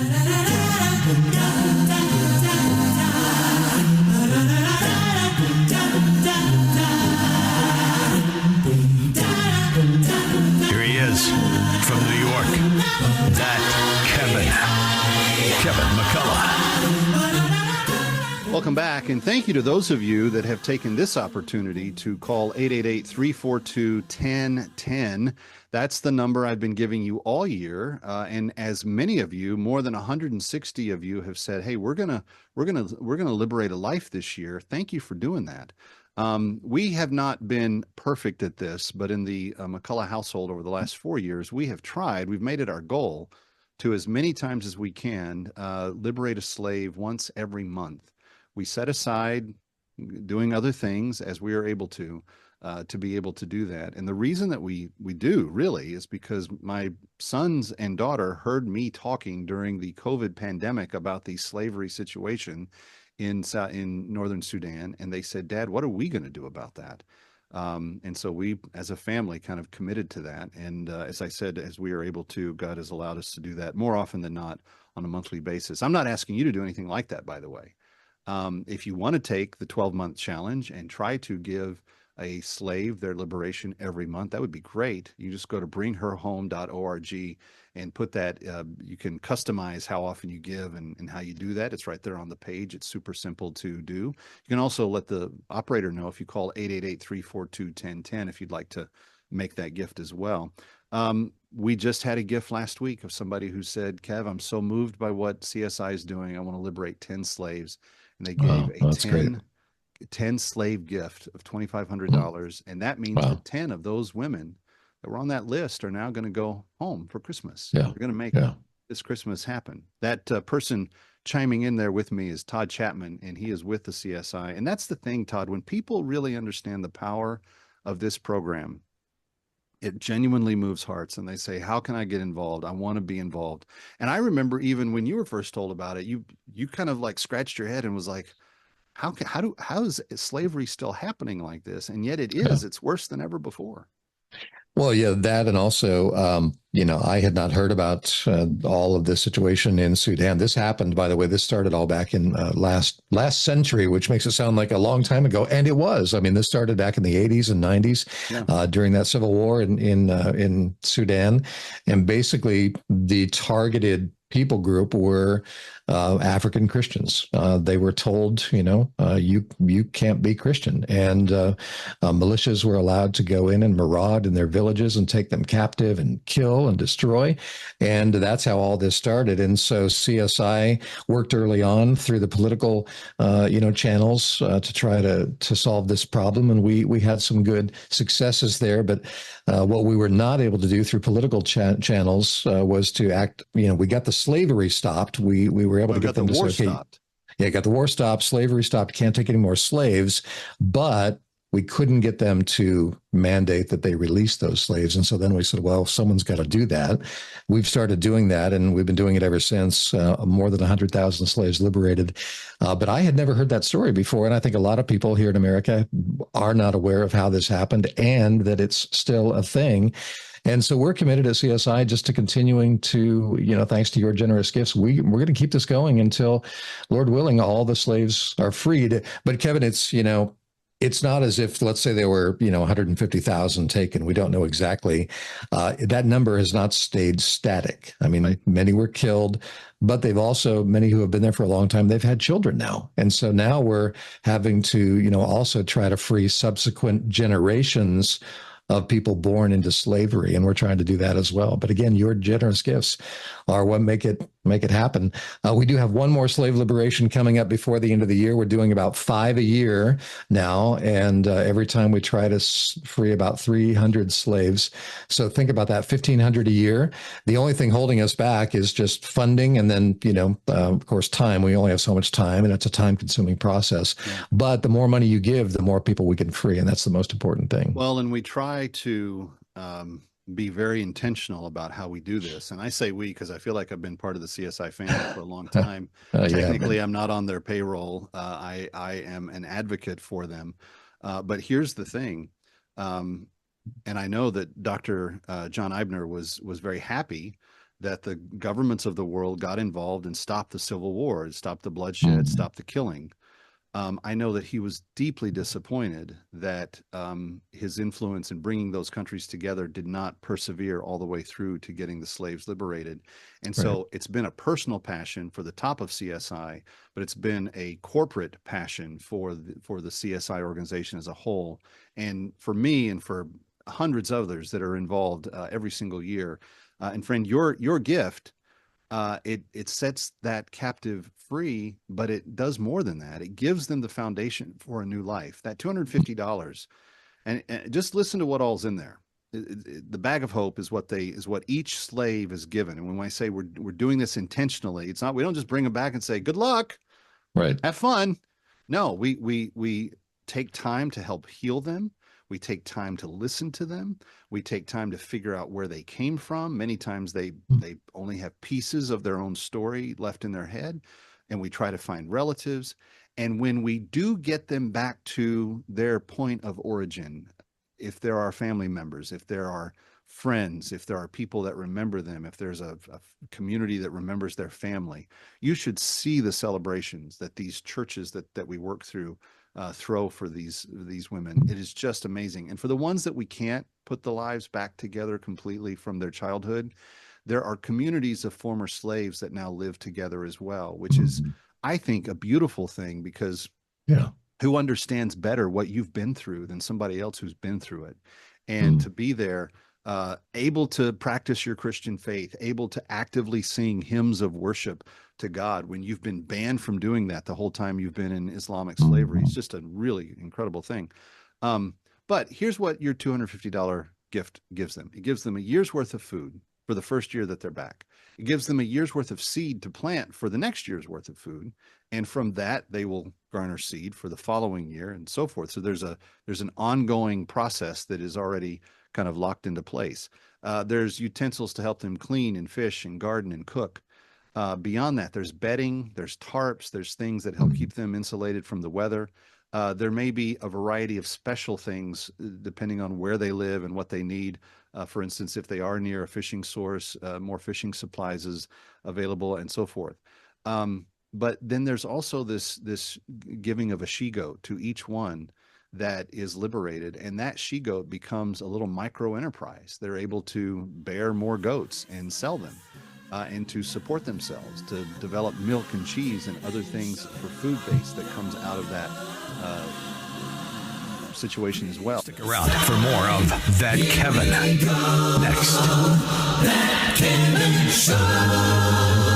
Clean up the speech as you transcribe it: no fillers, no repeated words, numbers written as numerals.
Here he is from New York. That Kevin McCullough. Welcome back, and thank you to those of you that have taken this opportunity to call 888-342-1010. That's the number I've been giving you all year, and as many of you, more than 160 of you, have said, "Hey, we're gonna liberate a life this year." Thank you for doing that. We have not been perfect at this, but in the McCullough household over the last 4 years, we have tried. We've made it our goal to, as many times as we can, liberate a slave once every month. We set aside doing other things as we are able to be able to do that. And the reason that we do really is because my sons and daughter heard me talking during the COVID pandemic about the slavery situation in northern Sudan, and they said, "Dad, what are we going to do about that?" And so we, as a family, kind of committed to that. And as I said, as we are able to, God has allowed us to do that more often than not on a monthly basis. I'm not asking you to do anything like that, by the way. If you want to take the 12-month challenge and try to give a slave their liberation every month, that would be great. You just go to bringherhome.org and put that. You can customize how often you give and how you do that. It's right there on the page. It's super simple to do. You can also let the operator know if you call 888-342-1010 if you'd like to make that gift as well. We just had a gift last week of somebody who said, "Kev, I'm so moved by what CSI is doing. I want to liberate 10 slaves." And they gave a 10 slave gift of $2,500. And that means that 10 of those women that were on that list are now going to go home for Christmas. Yeah. They're going to make this Christmas happen. That person chiming in there with me is Todd Chapman, and he is with the CSI. And that's the thing, Todd, when people really understand the power of this program, it genuinely moves hearts, and they say, "How can I get involved? I want to be involved." And I remember even when you were first told about it, you kind of like scratched your head and was like, how is slavery still happening like this? And yet it is. It's worse than ever before. Well, yeah, that, and also, I had not heard about all of this situation in Sudan. This happened, by the way, this started all back in last century, which makes it sound like a long time ago, and it was. I mean, this started back in the 80s and 90s during that civil war in Sudan, and basically the targeted people group were African Christians. They were told, you can't be Christian, and militias were allowed to go in and maraud in their villages and take them captive and kill and destroy. And that's how all this started. And so CSI worked early on through the political, channels to try to solve this problem. And we had some good successes there. But what we were not able to do through political channels was to act. We got the slavery stopped. We were able to get them to say, okay, yeah, got the war stopped, slavery stopped, can't take any more slaves, but we couldn't get them to mandate that they release those slaves. And so then we said, well, someone's got to do that. We've started doing that, and we've been doing it ever since. More than 100,000 slaves liberated. But I had never heard that story before. And I think a lot of people here in America are not aware of how this happened and that it's still a thing. And so we're committed at CSI just to continuing to, thanks to your generous gifts, we're going to keep this going until, Lord willing, all the slaves are freed. But Kevin, it's not as if, let's say there were, 150,000 taken. We don't know exactly. That number has not stayed static. I mean, many were killed, but many who have been there for a long time, they've had children now. And so now we're having to, also try to free subsequent generations of people born into slavery, and we're trying to do that as well. But again, your generous gifts are what make it happen. We do have one more slave liberation coming up before the end of the year. We're doing about 5 a year now, and every time we try to free about 300 slaves. So think about that, 1,500 a year. The only thing holding us back is just funding, and then of course, time. We only have so much time, and it's a time-consuming process. Yeah. But the more money you give, the more people we can free, and that's the most important thing. Well, and we try to be very intentional about how we do this. And I say we because I feel like I've been part of the CSI family for a long time. Technically, I'm not on their payroll. I am an advocate for them. But here's the thing. And I know that Dr. John Eibner was very happy that the governments of the world got involved and stopped the civil war, stopped the bloodshed, stopped the killing. I know that he was deeply disappointed that his influence in bringing those countries together did not persevere all the way through to getting the slaves liberated. And so it's been a personal passion for the top of CSI, but it's been a corporate passion for the CSI organization as a whole. And for me and for hundreds of others that are involved every single year. And friend, your gift, it sets that captive free, but it does more than that. It gives them the foundation for a new life. That $250, and just listen to what all's in there. The bag of hope is what each slave is given. And when I say we're doing this intentionally, it's not, we don't just bring them back and say, good luck, Right. have fun. No, we take time to help heal them. We take time to listen to them. We take time to figure out where they came from. Many times they only have pieces of their own story left in their head, and we try to find relatives. And when we do get them back to their point of origin, if there are family members, if there are friends, if there are people that remember them, if there's a community that remembers their family, you should see the celebrations that these churches that we work through throw for these women. It is just amazing. And for the ones that we can't put the lives back together completely from their childhood, there are communities of former slaves that now live together as well, which is, I think, a beautiful thing, because who understands better what you've been through than somebody else who's been through it? And to be there, able to practice your Christian faith, able to actively sing hymns of worship to God when you've been banned from doing that the whole time you've been in Islamic slavery. It's just a really incredible thing. But here's what your $250 gift gives them. It gives them a year's worth of food for the first year that they're back. It gives them a year's worth of seed to plant for the next year's worth of food. And from that, they will garner seed for the following year and so forth. So there's an ongoing process that is already kind of locked into place. There's utensils to help them clean and fish and garden and cook. Beyond that, there's bedding, there's tarps, there's things that help keep them insulated from the weather. There may be a variety of special things depending on where they live and what they need. For instance, if they are near a fishing source, more fishing supplies is available and so forth. But then there's also this giving of a she-goat to each one that is liberated, and that she-goat becomes a little micro enterprise. They're able to bear more goats and sell them. And to support themselves, to develop milk and cheese and other things for food base that comes out of that situation as well. Stick around for more of That Kevin next. That Kevin Show.